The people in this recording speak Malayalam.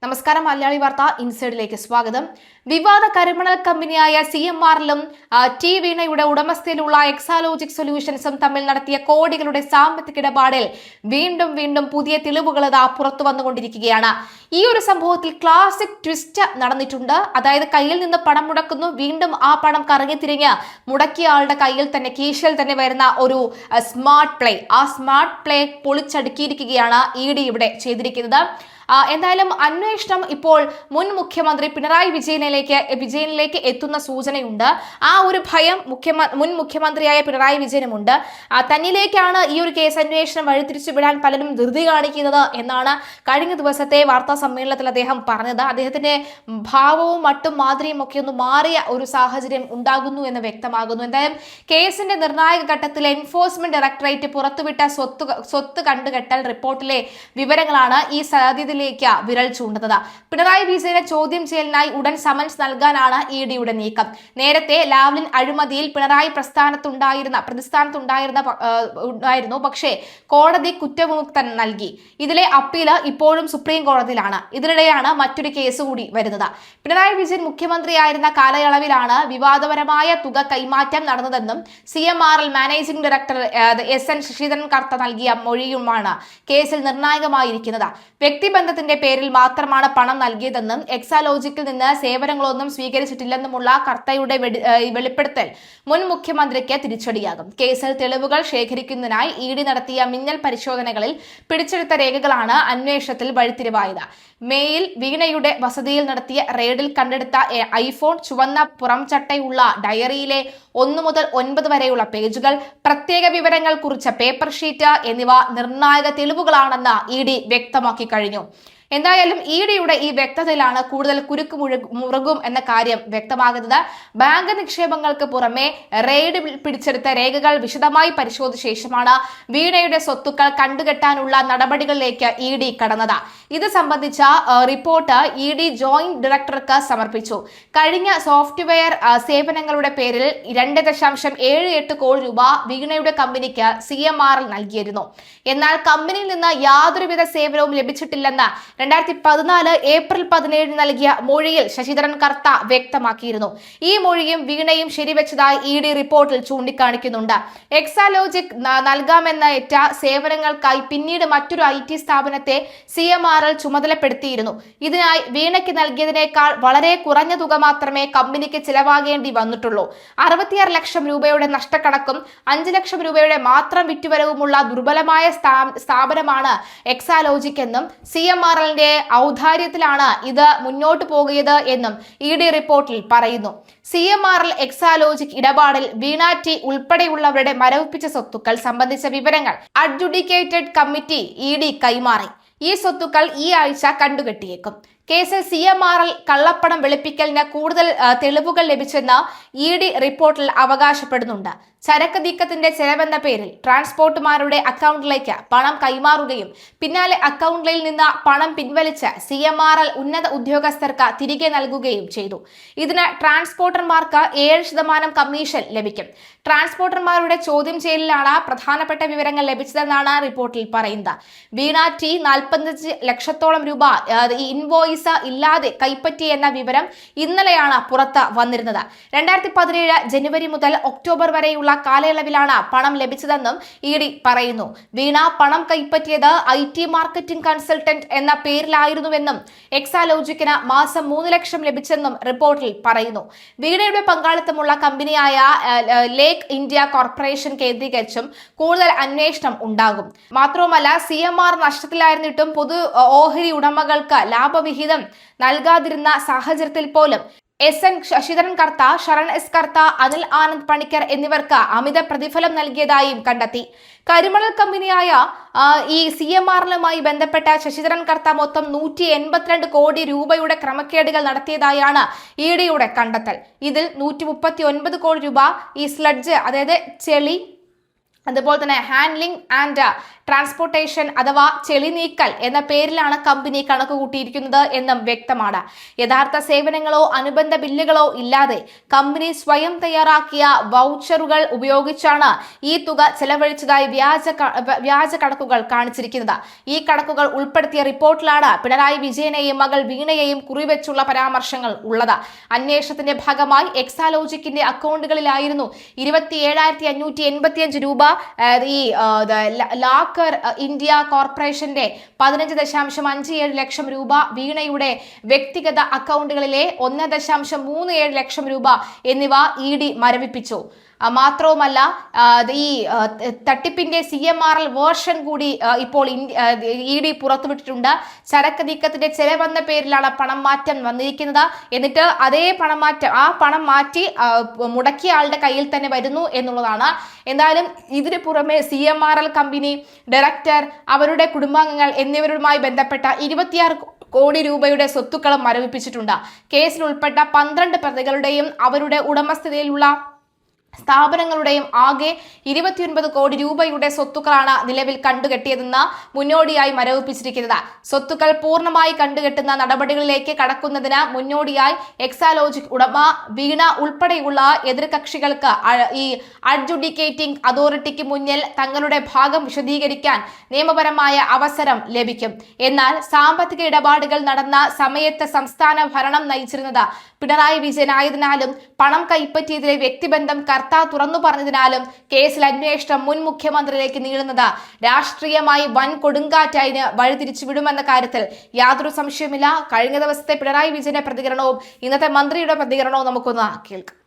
നമസ്കാരം. മലയാളി വാർത്ത ഇൻസൈഡിലേക്ക് സ്വാഗതം. വിവാദ കരിമണൽ കമ്പനിയായ CMRലും ടി വീണയുടെ ഉടമസ്ഥയിലുള്ള എക്സാലോജിക് സൊല്യൂഷൻസും തമ്മിൽ നടത്തിയ കോടികളുടെ സാമ്പത്തിക ഇടപാടിൽ വീണ്ടും പുതിയ തെളിവുകൾ പുറത്തു വന്നുകൊണ്ടിരിക്കുകയാണ്. ഈ ഒരു സംഭവത്തിൽ ക്ലാസിക് ട്വിസ്റ്റ് നടന്നിട്ടുണ്ട്. അതായത് കയ്യിൽ നിന്ന് പണം മുടക്കുന്നു, വീണ്ടും ആ പണം കറങ്ങി തിരിഞ്ഞ് മുടക്കിയ ആളുടെ കയ്യിൽ തന്നെ കീശയിൽ തന്നെ വരുന്ന ഒരു സ്മാർട്ട് പ്ലേ. ആ സ്മാർട്ട് പ്ലേ പൊളിച്ചടുക്കിയിരിക്കുകയാണ് ED ഇവിടെ ചെയ്തിരിക്കുന്നത്. എന്തായാലും അന്വേഷണം ഇപ്പോൾ മുൻ മുഖ്യമന്ത്രി പിണറായി വിജയനിലേക്ക് എത്തുന്ന സൂചനയുണ്ട്. ആ ഒരു ഭയം മുൻ മുഖ്യമന്ത്രിയായ പിണറായി വിജയനുമുണ്ട്. തന്നിലേക്കാണ് ഈ ഒരു കേസ് അന്വേഷണം വഴിതിരിച്ചു വിടാൻ പലരും ധൃതി കാണിക്കുന്നത് എന്നാണ് കഴിഞ്ഞ ദിവസത്തെ വാർത്താ സമ്മേളനത്തിൽ അദ്ദേഹം പറഞ്ഞത്. അദ്ദേഹത്തിന്റെ ഭാവവും മട്ടും മാതിരിയും ഒക്കെ ഒന്ന് മാറിയ ഒരു സാഹചര്യം ഉണ്ടാകുന്നു എന്ന് വ്യക്തമാകുന്നു. എന്തായാലും കേസിന്റെ നിർണായക ഘട്ടത്തിൽ എൻഫോഴ്സ്മെന്റ് ഡയറക്ടറേറ്റ് പുറത്തുവിട്ട സ്വത്ത് കണ്ടുകെട്ടൽ റിപ്പോർട്ടിലെ വിവരങ്ങളാണ് ഈ സാധ്യത വിരൽ ചൂണ്ടുന്നത്. പിണറായി വിജയനെ ചോദ്യം ചെയ്യലിനായി ഉടൻ സമൻസ് നൽകാനാണ് EDയുടെ നീക്കം. നേരത്തെ ലാവ്ലിൻ അഴിമതിയിൽ പിണറായി പ്രതിസ്ഥാനത്തുണ്ടായിരുന്നു. പക്ഷേ കോടതി കുറ്റവിമുക്തൻ നൽകി. ഇതിലെ അപ്പീല് ഇപ്പോഴും സുപ്രീം കോടതിയിലാണ്. ഇതിനിടെയാണ് മറ്റൊരു കേസ് കൂടി വരുന്നത്. പിണറായി വിജയൻ മുഖ്യമന്ത്രിയായിരുന്ന കാലയളവിലാണ് വിവാദപരമായ തുക കൈമാറ്റം നടന്നതെന്നും CMRL managing director SN Sasidharan Kartha നൽകിയ മൊഴിയുമാണ് കേസിൽ നിർണായകമായിരിക്കുന്നത്. വ്യക്തിബന്ധത്തിന്റെ പേരിൽ മാത്രമാണ് പണം നൽകിയതെന്നും എക്സാലോജിക്കിൽ നിന്ന് സേവനങ്ങളൊന്നും സ്വീകരിച്ചിട്ടില്ലെന്നുമുള്ള കർത്തയുടെ വെളിപ്പെടുത്തൽ മുൻ മുഖ്യമന്ത്രിക്ക് തിരിച്ചടിയാകും. കേസിൽ തെളിവുകൾ ശേഖരിക്കുന്നതിനായി ED നടത്തിയ മിന്നൽ പരിശോധനകളിൽ പിടിച്ചെടുത്ത രേഖകളാണ് അന്വേഷണത്തിൽ വഴിത്തിരിവായത്. മേയിൽ വീണയുടെ വസതിയിൽ നടത്തിയ റെയ്ഡിൽ കണ്ടെടുത്ത ഐഫോൺ, ചുവന്ന പുറംചട്ടയുള്ള ഡയറിയിലെ 1 മുതൽ 9 വരെയുള്ള പേജുകൾ, പ്രത്യേക വിവരങ്ങൾ കുറിച്ച പേപ്പർ ഷീറ്റ് എന്നിവ നിർണായക തെളിവുകളാണെന്ന് ED വ്യക്തമാക്കി കഴിഞ്ഞു. എന്തായാലും EDയുടെ ഈ വ്യക്തതയിലാണ് കൂടുതൽ കുരുക്ക് മുറുകും എന്ന കാര്യം വ്യക്തമാകുന്നത്. ബാങ്ക് നിക്ഷേപങ്ങൾക്ക് പുറമെ റെയ്ഡ് പിടിച്ചെടുത്ത രേഖകൾ വിശദമായി പരിശോധിച്ച ശേഷമാണ് വീണയുടെ സ്വത്തുക്കൾ കണ്ടുകെട്ടാനുള്ള നടപടികളിലേക്ക് ED കടന്നത്. ഇത് സംബന്ധിച്ച റിപ്പോർട്ട് ED ജോയിന്റ് ഡയറക്ടർക്ക് സമർപ്പിച്ചു. കഴിഞ്ഞ സോഫ്റ്റ്വെയർ സേവനങ്ങളുടെ പേരിൽ 2.78 കോടി രൂപ വീണയുടെ കമ്പനിക്ക് CMRL നൽകിയിരുന്നു. എന്നാൽ കമ്പനിയിൽ നിന്ന് യാതൊരുവിധ സേവനവും ലഭിച്ചിട്ടില്ലെന്ന് 2014 ഏപ്രിൽ 17 നൽകിയ മൊഴിയിൽ ശശിധരൻ കർത്ത വ്യക്തമാക്കിയിരുന്നു. ഈ മൊഴിയും വീണയും ശരിവെച്ചതായി ED റിപ്പോർട്ടിൽ ചൂണ്ടിക്കാണിക്കുന്നുണ്ട്. എക്സാലോജിക് നൽകാമെന്ന ഏറ്റ സേവനങ്ങൾക്കായി പിന്നീട് മറ്റൊരു IT സ്ഥാപനത്തെ CMRL ചുമതലപ്പെടുത്തിയിരുന്നു. ഇതിനായി വീണയ്ക്ക് നൽകിയതിനേക്കാൾ വളരെ കുറഞ്ഞ തുക മാത്രമേ കമ്പനിക്ക് ചിലവാകേണ്ടി വന്നിട്ടുള്ളൂ. 66 ലക്ഷം രൂപയുടെ നഷ്ടക്കണക്കും 5 ലക്ഷം രൂപയുടെ മാത്രം വിറ്റുവരവുമുള്ള ദുർബലമായ സ്ഥാപനമാണ് എക്സാലോജിക് എന്നും CMRL ഔദാര്യത്തിലാണ് ഇത് മുന്നോട്ട് പോകിയത് എന്നും ED റിപ്പോർട്ടിൽ പറയുന്നു. CMRL എക്സാലോജിക് ഇടപാടിൽ വീണ ടി ഉൾപ്പെടെയുള്ളവരുടെ മരവിപ്പിച്ച സ്വത്തുക്കൾ സംബന്ധിച്ച വിവരങ്ങൾ അഡ്ജുഡിക്കേറ്റഡ് കമ്മിറ്റി ED കൈമാറി. ഈ സ്വത്തുക്കൾ ഈ ആഴ്ച കണ്ടുകെട്ടിയേക്കും. കേസിൽ CMRL കള്ളപ്പണം വെളുപ്പിക്കലിന് കൂടുതൽ തെളിവുകൾ ലഭിച്ചെന്ന് ED റിപ്പോർട്ടിൽ അവകാശപ്പെടുന്നുണ്ട്. ചരക്ക് നീക്കത്തിന്റെ ചെലവെന്ന പേരിൽ ട്രാൻസ്പോർട്ടുമാരുടെ അക്കൗണ്ടിലേക്ക് പണം കൈമാറുകയും പിന്നാലെ അക്കൗണ്ടിൽ നിന്ന് പണം പിൻവലിച്ച് CMRL ഉന്നത ഉദ്യോഗസ്ഥർക്ക് തിരികെ നൽകുകയും ചെയ്തു. ഇതിന് ട്രാൻസ്പോർട്ടർമാർക്ക് 7% കമ്മീഷൻ ലഭിക്കും. ട്രാൻസ്പോർട്ടർമാരുടെ ചോദ്യം ചെയ്യലിലാണ് പ്രധാനപ്പെട്ട വിവരങ്ങൾ ലഭിച്ചതെന്നാണ് റിപ്പോർട്ടിൽ പറയുന്നത്. വീണ ടി 45 ലക്ഷത്തോളം രൂപ ഇൻവോയ്സ് ഇല്ലാതെ കൈപ്പറ്റി എന്ന വിവരം ഇന്നലെയാണ് പുറത്ത് വന്നിരുന്നത്. 2017 ജനുവരി മുതൽ ഒക്ടോബർ വരെയുള്ള കാലയളവിലാണ് പണം ലഭിച്ചതെന്നും ED പറയുന്നു. വീണ പണം കൈപ്പറ്റിയത് IT മാർക്കറ്റിംഗ് കൺസൾട്ടന്റ് എന്ന പേരിലായിരുന്നുവെന്നും എക്സാലോജിക്കിന് മാസം 3 ലക്ഷം ലഭിച്ചെന്നും റിപ്പോർട്ടിൽ പറയുന്നു. വീണയുടെ പങ്കാളിത്തമുള്ള കമ്പനിയായ ലേക്ക് ഇന്ത്യ കോർപ്പറേഷൻ കേന്ദ്രീകരിച്ചും കൂടുതൽ അന്വേഷണം ഉണ്ടാകും. മാത്രവുമല്ല CMR നഷ്ടത്തിലായിരുന്നിട്ടും പൊതു ഓഹരി ഉടമകൾക്ക് ലാഭവിഹിതം നൽകാതിരുന്ന സാഹചര്യത്തിൽ പോലും SN ശശിധരൻ കർത്ത, ശരൺ S കർത്ത, അനിൽ ആനന്ദ് പണിക്കർ എന്നിവർക്ക് അമിത പ്രതിഫലം നൽകിയതായും കണ്ടെത്തി. കരിമണൽ കമ്പനിയായ ഈ CMRലുമായി ബന്ധപ്പെട്ട ശശിധരൻ കർത്ത മൊത്തം 182 കോടി രൂപയുടെ ക്രമക്കേടുകൾ നടത്തിയതായാണ് EDയുടെ കണ്ടെത്തൽ. ഇതിൽ 139 കോടി രൂപ ഈ സ്ലഡ്ജ്, അതായത് ചെളി, അതുപോലെ തന്നെ ഹാൻഡ്ലിംഗ് ആൻഡ് ട്രാൻസ്പോർട്ടേഷൻ അഥവാ ചെളി നീക്കൽ എന്ന പേരിലാണ് കമ്പനി കണക്ക് കൂട്ടിയിരിക്കുന്നത് എന്നും വ്യക്തമാണ്. യഥാർത്ഥ സേവനങ്ങളോ അനുബന്ധ ബില്ലുകളോ ഇല്ലാതെ കമ്പനി സ്വയം തയ്യാറാക്കിയ വൗച്ചറുകൾ ഉപയോഗിച്ചാണ് ഈ തുക ചെലവഴിച്ചതായി വ്യാജ കണക്കുകൾ കാണിച്ചിരിക്കുന്നത്. ഈ കണക്കുകൾ ഉൾപ്പെടുത്തിയ റിപ്പോർട്ടിലാണ് പിണറായി വിജയനെയും മകൾ വീണയെയും കുറിവെച്ചുള്ള പരാമർശങ്ങൾ ഉള്ളത്. അന്വേഷണത്തിന്റെ ഭാഗമായി എക്സാലോജിക്കിന്റെ അക്കൗണ്ടുകളിലായിരുന്നു 27,585 രൂപ ഈ ലാക്കർ ഇന്ത്യ കോർപ്പറേഷന്റെ 15.57 ലക്ഷം രൂപ, വീണയുടെ വ്യക്തിഗത അക്കൗണ്ടുകളിലെ 1.37 ലക്ഷം രൂപ എന്നിവ ഇഡി മരവിപ്പിച്ചു. മാത്രവുമല്ല, ഈ തട്ടിപ്പിന്റെ CMRL വേർഷൻ കൂടി ഇപ്പോൾ ഇഡി പുറത്തുവിട്ടിട്ടുണ്ട്. ചരക്ക് നീക്കത്തിന്റെ ചെലവെന്ന പേരിലാണ് പണം മാറ്റം വന്നിരിക്കുന്നത്. എന്നിട്ട് അതേ പണം മാറ്റി മുടക്കിയ ആളുടെ കയ്യിൽ തന്നെ വരുന്നു എന്നുള്ളതാണ്. എന്തായാലും ഇതിനു പുറമെ CMRL കമ്പനി ഡയറക്ടർ, അവരുടെ കുടുംബാംഗങ്ങൾ എന്നിവരുമായി ബന്ധപ്പെട്ട 26 കോടി രൂപയുടെ സ്വത്തുക്കളും മരവിപ്പിച്ചിട്ടുണ്ട്. കേസിൽ ഉൾപ്പെട്ട 12 പ്രതികളുടെയും അവരുടെ ഉടമസ്ഥതയിലുള്ള സ്ഥാപനങ്ങളുടെയും ആകെ 29 കോടി രൂപയുടെ സ്വത്തുക്കളാണ് നിലവിൽ കണ്ടുകെട്ടിയതെന്ന് മുന്നോടിയായി മരവിപ്പിച്ചിരിക്കുന്നത്. സ്വത്തുക്കൾ പൂർണ്ണമായി കണ്ടുകെട്ടുന്ന നടപടികളിലേക്ക് കടക്കുന്നതിന് മുന്നോടിയായി എക്സാലോജിക് ഉടമ വീണ ഉൾപ്പെടെയുള്ള എതിർകക്ഷികൾക്ക് ഈ അഡ്ജുഡിക്കേറ്റിംഗ് അതോറിറ്റിക്ക് മുന്നിൽ തങ്ങളുടെ ഭാഗം വിശദീകരിക്കാൻ നിയമപരമായ അവസരം ലഭിക്കും. എന്നാൽ സാമ്പത്തിക ഇടപാടുകൾ നടന്ന സമയത്ത് സംസ്ഥാന ഭരണം നയിച്ചിരുന്നത് പിണറായി വിജയനായതിനാലും പണം കൈപ്പറ്റിയതിലെ വ്യക്തിബന്ധം തുറന്നു പറഞ്ഞതിനാലും കേസിൽ അന്വേഷണം മുൻ മുഖ്യമന്ത്രിയിലേക്ക് നീളുന്നത് രാഷ്ട്രീയമായി വൻ കൊടുങ്കാറ്റായി വഴിതിരിച്ചുവിടുമെന്ന കാര്യത്തിൽ യാതൊരു സംശയവുമില്ല. കഴിഞ്ഞ ദിവസത്തെ പിണറായി വിജയന്റെ പ്രതികരണവും ഇന്നത്തെ മന്ത്രിയുടെ പ്രതികരണവും നമുക്കൊന്ന് കേൾക്കാം.